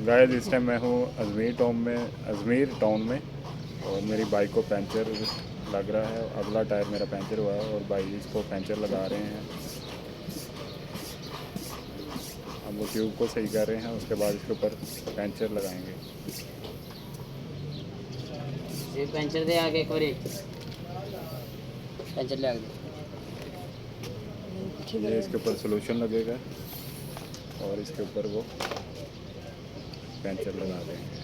Guys इस time मैं हूँ अजमेर टाउन में और मेरी बाइक को पंचर लग रहा है। अगला टायर मेरा पंचर हुआ है और भाई इसको पंचर लगा रहे हैं। अब वो ट्यूब को सही कर रहे हैं, उसके बाद इसके ऊपर पंचर लगाएंगे। ये पंचर दे आगे एक बारी पंचर ले आगे। ये इसके ऊपर सोल्यूशन लगेगा और इसके ऊपर वो पंचर लगा देंगे।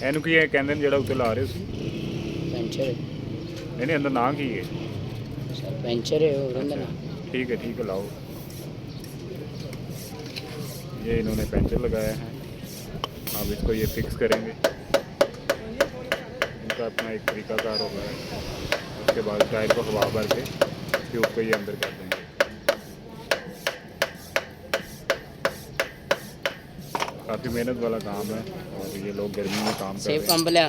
ਇਹਨੂੰ ਕੀ ਹੈ ਕਹਿੰਦੇ ਨੇ ਜਿਹੜਾ ਉੱਤੇ ਲਾ ਰਹੇ ਸੀ? पंचर नहीं अंदर ना की है सर पंचर है और अंदर ना ठीक है लाओ। ये इन्होंने पंचर लगाया है, अब इसको ये फिक्स करेंगे। इनका अपना एक तरीकाकार होगा है। उसके बाद टायर को हवा भर के ट्यूब को ये अंदर कर देंगे। काफ़ी मेहनत वाला काम है और ये लोग गर्मी में काम कर रहे हैं। सेफ पंप लिया।